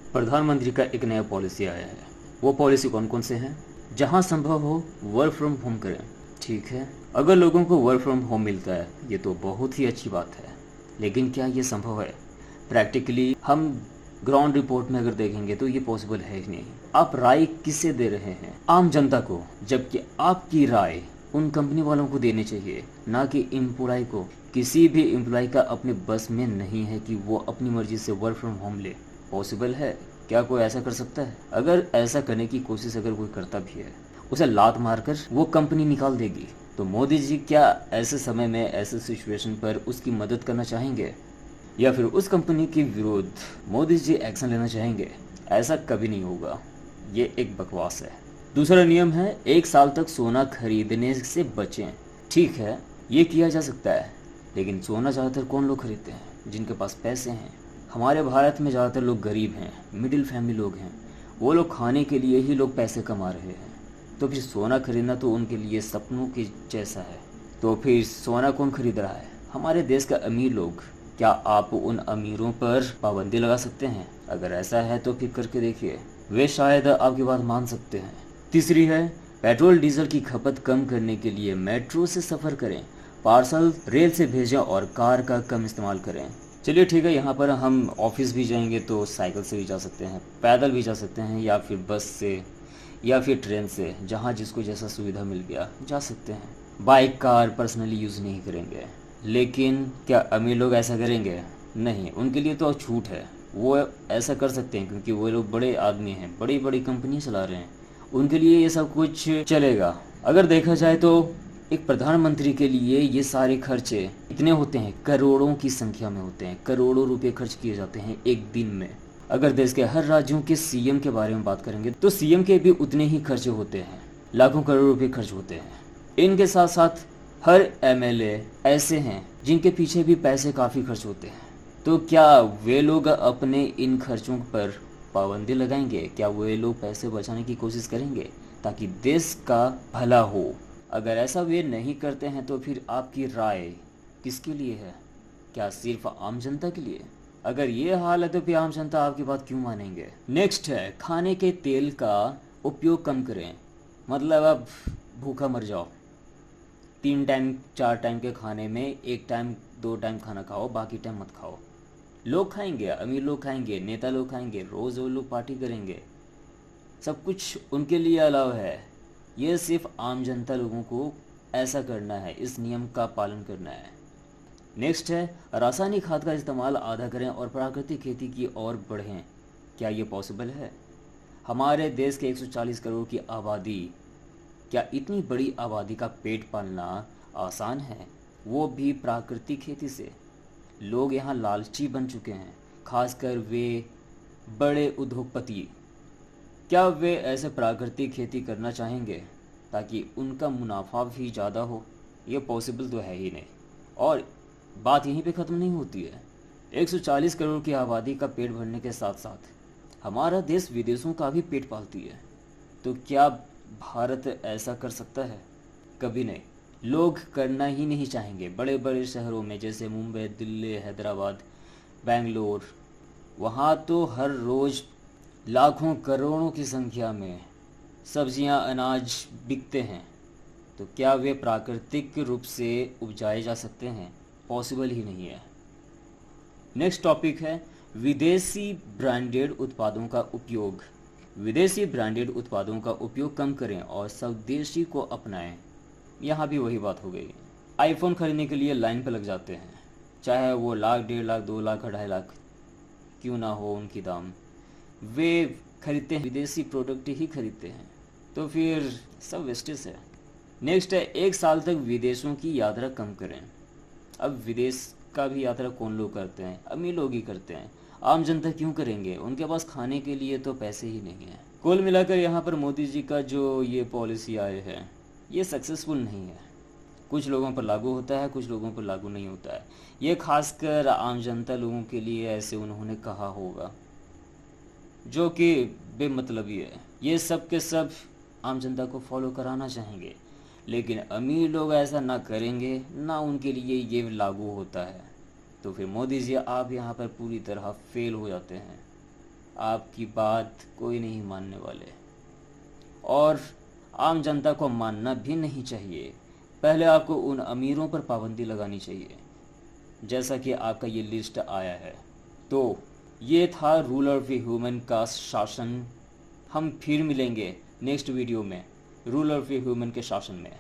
प्रधानमंत्री का एक नया पॉलिसी आया है। वो पॉलिसी कौन कौन से हैं? जहां संभव हो वर्क फ्रॉम होम करें। ठीक है, अगर लोगों को वर्क फ्रॉम होम मिलता है ये तो बहुत ही अच्छी बात है, लेकिन क्या ये संभव है? प्रैक्टिकली हम ग्राउंड रिपोर्ट में अगर देखेंगे तो ये पॉसिबल है ही नहीं। आप राय किससे दे रहे हैं? आम जनता को, जबकि आपकी राय उन कंपनी वालों को देनी चाहिए, ना कि एम्प्लॉय को। किसी भी एम्प्लॉय का अपने बस में नहीं है कि वो अपनी मर्जी से वर्क फ्रॉम होम ले। पॉसिबल है? क्या कोई ऐसा कर सकता है? अगर ऐसा करने की कोशिश अगर कोई करता भी है, उसे लात मारकर वो कंपनी निकाल देगी। तो मोदी जी क्या ऐसे समय में, ऐसे सिचुएशन पर उसकी मदद करना चाहेंगे, या फिर उस कंपनी के विरुद्ध मोदी जी एक्शन लेना चाहेंगे? ऐसा कभी नहीं होगा। ये एक बकवास है। दूसरा नियम है 1 साल तक सोना खरीदने से बचें। ठीक है, ये किया जा सकता है, लेकिन सोना ज़्यादातर कौन लोग खरीदते हैं? जिनके पास पैसे हैं। हमारे भारत में ज़्यादातर लोग गरीब हैं, मिडिल फैमिली लोग हैं। वो लोग खाने के लिए ही लोग पैसे कमा रहे हैं, तो फिर सोना खरीदना तो उनके लिए सपनों के जैसा है। तो फिर सोना कौन खरीद रहा है? हमारे देश का अमीर लोग। क्या आप उन अमीरों पर पाबंदी लगा सकते हैं? अगर ऐसा है तो फिर करके देखिए, वे शायद आपकी बात मान सकते हैं। तीसरी है पेट्रोल डीजल की खपत कम करने के लिए मेट्रो से सफ़र करें, पार्सल रेल से भेजें और कार का कम इस्तेमाल करें। चलिए ठीक है, यहाँ पर हम ऑफिस भी जाएंगे तो साइकिल से भी जा सकते हैं, पैदल भी जा सकते हैं, या फिर बस से, या फिर ट्रेन से, जहाँ जिसको जैसा सुविधा मिल गया जा सकते हैं। बाइक कार पर्सनली यूज़ नहीं करेंगे। लेकिन क्या अमीर लोग ऐसा करेंगे? नहीं, उनके लिए तो छूट है। वो ऐसा कर सकते हैं क्योंकि वो लोग बड़े आदमी हैं, बड़ी बड़ी कंपनी चला रहे हैं, उनके लिए ये सब कुछ चलेगा। अगर देखा जाए तो एक प्रधानमंत्री के लिए ये सारे खर्चे इतने होते हैं, करोड़ों की संख्या में होते हैं। करोड़ों रुपए खर्च किए जाते हैं एक दिन में। अगर देश के हर राज्यों के सीएम के बारे में बात करेंगे तो सीएम के भी उतने ही खर्चे होते हैं, लाखों करोड़ रुपए खर्च होते हैं। इनके साथ साथ हर एमएलए ऐसे हैं जिनके पीछे भी पैसे काफ़ी खर्च होते हैं। तो क्या वे लोग अपने इन खर्चों पर पाबंदी लगाएंगे? क्या वे लोग पैसे बचाने की कोशिश करेंगे ताकि देश का भला हो? अगर ऐसा वे नहीं करते हैं तो फिर आपकी राय किसके लिए है? क्या सिर्फ आम जनता के लिए? अगर ये हाल है तो फिर आम जनता आपकी बात क्यों मानेंगे? नेक्स्ट है खाने के तेल का उपयोग कम करें। मतलब अब भूखा मर जाओ, 3 टाइम 4 टाइम के खाने में 1 टाइम 2 टाइम खाना खाओ, बाकी टाइम मत खाओ। लोग खाएंगे, अमीर लोग खाएंगे, नेता लोग खाएंगे, रोज़ वो लोग पार्टी करेंगे, सब कुछ उनके लिए अलाव है। ये सिर्फ आम जनता लोगों को ऐसा करना है, इस नियम का पालन करना है। नेक्स्ट है रासायनिक खाद का इस्तेमाल आधा करें और प्राकृतिक खेती की ओर बढ़ें। क्या ये पॉसिबल है? हमारे देश के 140 करोड़ की आबादी, क्या इतनी बड़ी आबादी का पेट पालना आसान है? वो भी प्राकृतिक खेती से। लोग यहाँ लालची बन चुके हैं, खासकर वे बड़े उद्योगपति। क्या वे ऐसे प्राकृतिक खेती करना चाहेंगे ताकि उनका मुनाफा भी ज़्यादा हो? ये पॉसिबल तो है ही नहीं। और बात यहीं पे ख़त्म नहीं होती है। 140 करोड़ की आबादी का पेट भरने के साथ साथ हमारा देश विदेशों का भी पेट पालती है। तो क्या भारत ऐसा कर सकता है? कभी नहीं। लोग करना ही नहीं चाहेंगे। बड़े बड़े शहरों में जैसे मुंबई, दिल्ली, हैदराबाद, बेंगलोर, वहाँ तो हर रोज़ लाखों करोड़ों की संख्या में सब्जियां, अनाज बिकते हैं। तो क्या वे प्राकृतिक रूप से उपजाए जा सकते हैं? पॉसिबल ही नहीं है। नेक्स्ट टॉपिक है विदेशी ब्रांडेड उत्पादों का उपयोग। विदेशी ब्रांडेड उत्पादों का उपयोग कम करें और स्वदेशी को अपनाएं। यहाँ भी वही बात हो गई। आईफोन खरीदने के लिए लाइन पर लग जाते हैं, चाहे वो लाख, 1.5 लाख, 2 लाख, 2.5 लाख क्यों ना हो उनकी दाम, वे खरीदते हैं, विदेशी प्रोडक्ट ही खरीदते हैं। तो फिर सब वेस्टेज है। नेक्स्ट है 1 साल तक विदेशों की यात्रा कम करें। अब विदेश का भी यात्रा कौन लोग करते हैं? अमीर लोग ही करते हैं। आम जनता क्यों करेंगे? उनके पास खाने के लिए तो पैसे ही नहीं है। कुल मिलाकर यहाँ पर मोदी जी का जो ये पॉलिसी आए है ये सक्सेसफुल नहीं है। कुछ लोगों पर लागू होता है, कुछ लोगों पर लागू नहीं होता है। ये खासकर आम जनता लोगों के लिए ऐसे उन्होंने कहा होगा, जो कि बेमतलबी है। ये सब के सब आम जनता को फॉलो कराना चाहेंगे, लेकिन अमीर लोग ऐसा ना करेंगे, ना उनके लिए ये लागू होता है। तो फिर मोदी जी आप यहाँ पर पूरी तरह फेल हो जाते हैं। आपकी बात कोई नहीं मानने वाले, और आम जनता को मानना भी नहीं चाहिए। पहले आपको उन अमीरों पर पाबंदी लगानी चाहिए, जैसा कि आपका ये लिस्ट आया है। तो ये था रूल ऑफ ह्यूमन का शासन। हम फिर मिलेंगे नेक्स्ट वीडियो में रूल ऑफ ह्यूमन के शासन में।